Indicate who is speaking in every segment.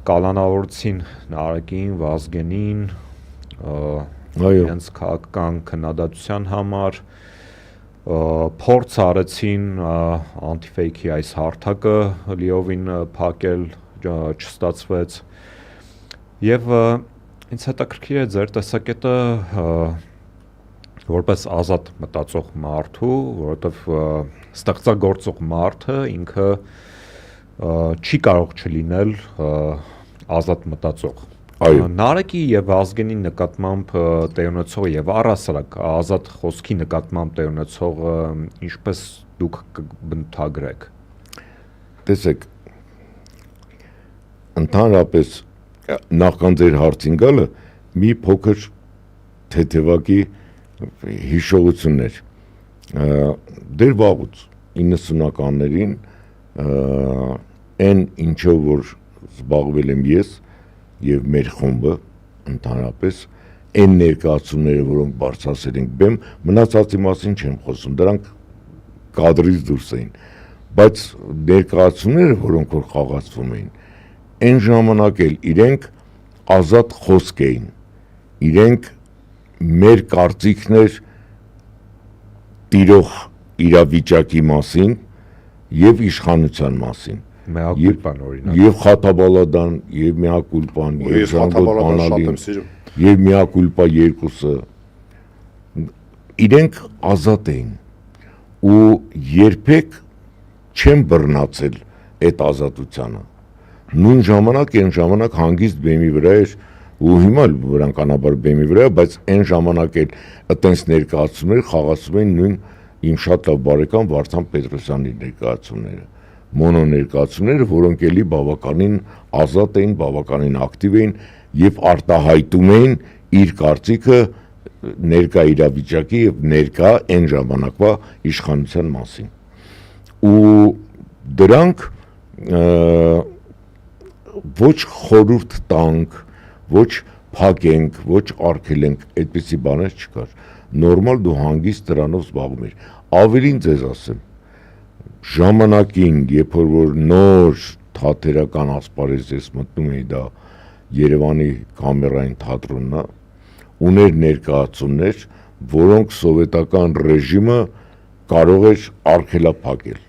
Speaker 1: կալանավորեցին Նարեկին, Վազգենին, իրենց քաղաքական քննադատության համար, փորձ արեցին անտիֆեյքի այս հարթակը լիովին փակել, չստացվեց, եւ ինձ հետաքրքիր է ձեր տեսակետը որպես ազատ մտածող մարդու, որովհետև ստեղծագործող մարդը ինքը չի կարող չլինել ազատ մտածող։ Նարեկի եւ Վազգենի նկատմամբ տեյունեցող եւ առասարակ ազատ խոսքի նկատմամբ տեյունեցող ինչպես դուք կբնութագրեք։
Speaker 2: Տեսեք, ընդհանրապես նախքան ձեր հարցին գալը մի փոքր թեթևակի հիշողություններ։ Դեր վաղուց 90-ականներին այն ինչով որ զբաղվել եմ ես եւ մեր խումբը ընդհանրապես այն ներկայացումները, որոնք բարձրացել ենք բեմ, մնացածի մասին չեմ խոսում, դրանք կադրից դուրս էին, բայց ներկայացումները, որոնք որ խաղացվում էին, այն ժամանակ էլ իրենք ազատ խոսք էին, իրենք մեր կարծիքներ տիրող իրավիճակի մասին եւ իշխանության մասին։ Եվ խաթաբալադան, եւ միակուլպան, եւ ժանգոտ բանալին, եւ միակուլպա երկուսը, իրենք ազատ էին, ու երբեք չեմ բռնացել այդ ազատությանը, նույն ժամանակ, այն ժամանակ հանգիստ բեմի վրա էր, ու հիմա բնականաբար բեմի վրա, բայց այն ժամանակ էլ այտենց ներկայացումներ խաղացում էին նույն իմ շատ լավ բարեկամ Վարդան Պետրոսյանի ներկայացումները, մոնո ներկայացումները, որոնք էլի բավականին ազատ էին, բավականին ակտիվ էին եւ արտահայտում էին իր կարծիքը ներկա իրավիճակի եւ ներկա այն ժամանակվա իշխանության մասին։ Ու դրանք ոչ խորհուրդ տանք, ոչ փակենք, ոչ արգելենք, այդպիսի բաներ չկար։ Նորմալ դու հանգիստ դրանով զբաղվում ես։ Ավելին ձեզ ասեմ, ժամանակին, երբ որ նոր թատերական ասպարեզ ես մտնում էի, դա Երևանի կամերային թատրոնն է, ուներ ներկայացումներ, որոնք սովետական ռեժիմը կարող էր արգելափակել։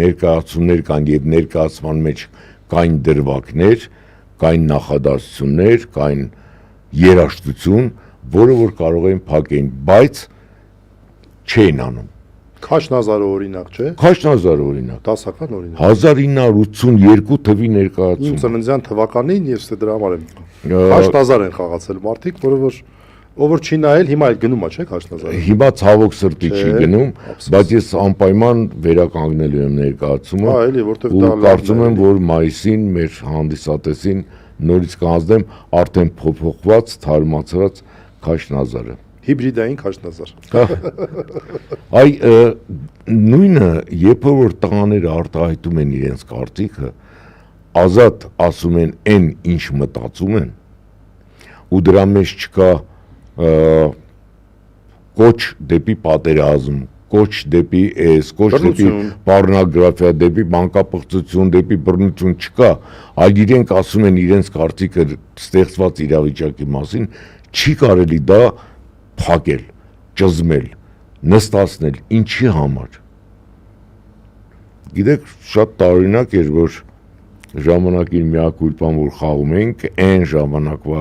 Speaker 2: Ներկայացումներ կան եւ ներկայացման մեջ կային դրվագներ, կային նախադասություններ, կային երաժշտություն, որը որ կարող էին փակեն, բայց չէին անում։
Speaker 3: Քաշնազարը օրինակ, չէ՞։
Speaker 2: Քաշնազարը օրինակ։
Speaker 3: Դասական օրինակ։
Speaker 2: 1982 թվի ներկայացում։
Speaker 3: Իմ ծննդյան թվականին ես դրա համար եմ։ Քաշնազար են խաղացել մարդիկ, որը որ ով որ չի նայել, հիմա էլ գնում է, չէ՞, Քաշնազարը։
Speaker 2: Հիմա ցավոք սրտի չի գնում, բայց ես անպայման վերականգնելու եմ ներկայացումը։
Speaker 3: Հա, էլի, որտեղ
Speaker 2: դա կարծում եմ, որ մայիսին մեր հանդիսատեսին նորից կհանձնեմ արդեն փոփոխված, թարմացած Քաշնազարը։
Speaker 3: Հիբրիդային Քաշնազար։
Speaker 2: Այ նույնը, երբ որ տղաները արտահայտում են իրենց կարծիքը, ազատ ասում են այն, ինչ մտածում են, ու դրա մեջ չկա կոչ դեպի պատերազմ, կոչ դեպի կոչ դեպի պառնոգրաֆիա, դեպի մանկապղծություն, դեպի բռնություն չկա, այլ իրենք ասում են իրենց կարծիքը ստեղծված իրավիճակի մասին, չի կարելի դա փակել, ճզմել, նստացնել, ինչի համար։ Գիտեք, շատ տարօրինակ էր, որ ժամանակին միակուլպան որ խաղում ենք, այն ժամանակվա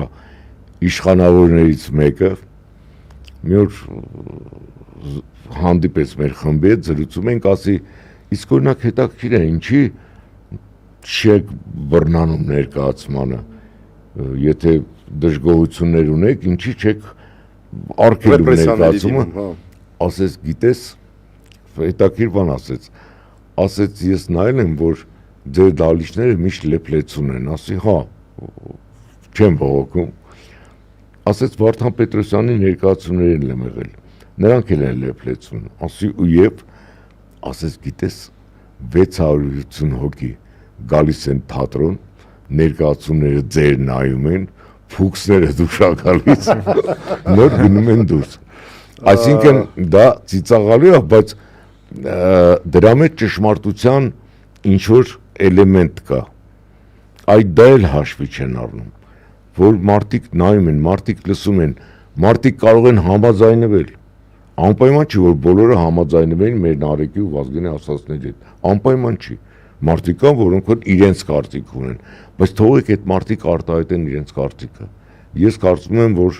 Speaker 2: իշխանավորներից մեկը մի օր հանդիպեց մեր խմբի հետ, զրուցում ենք, ասի, իսկ օրինակ հետաքրքիր է, ինչի չեք բռնանում ներկայացմանը, եթե դժգոհություններ ունեք, ինչի չեք արգելում ներկայացումը, ասեց, գիտես, հետաքրքիր բան ասեց, ես նայել եմ, որ ձեր դալիճները միշտ լեփլեցուն են, ասի, հա, չեմ բողոքում, ասեց Վարդան Պետրոսյանի ներկայացումներն եմ եղել, նրանք էլ են լեփլեցուն, ասի ու եւ ասեց գիտես 650 հոգի գալիս են թատրոն, ներկայացումները ձեր նայում են, փուքսները դուշա գալիս, նոր գնում են դուրս։ Այսինքն դա ծիծաղալու է, բայց դրա մեջ ճշմարտության ինչ որ էլեմենտ կա։ այդ դա էլ հաշվի չեն առնում, որ մարդիկ նայում են, մարդիկ լսում են, մարդիկ կարող են համաձայնվել։ Անպայման չի, որ բոլորը համաձայնվեն մեր Նարեկի ու Վազգենի ասածների հետ։ Անպայման չի։ Մարդիկ կան, որոնք որ իրենց կարծիք ունեն, բայց թողեք այդ մարդիկ արտահայտեն իրենց կարծիքը։ Ես կարծում եմ, որ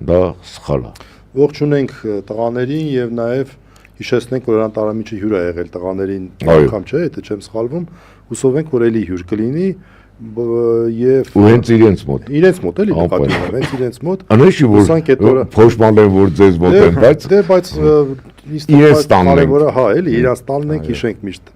Speaker 2: դա սխալ է։
Speaker 3: Ողջունենք տղաներին եւ նաեւ հիշեցնենք, որ Լևոն Տարամիջը հյուր է եղել տղաներին անգամ չէ, եթե չեմ սխալվում, հուսով ենք, որ էլի հյուր կլինի եւ
Speaker 2: ու հենց իրենց մոտ
Speaker 3: էլի նկատի ունեմ, հենց իրենց մոտ։
Speaker 2: Անեշի որ փոշմանեն որ ձեզ մոտ են, բայց
Speaker 3: իրենց տանն ենք, հա, էլի իրենց տանն ենք, հիշենք միշտ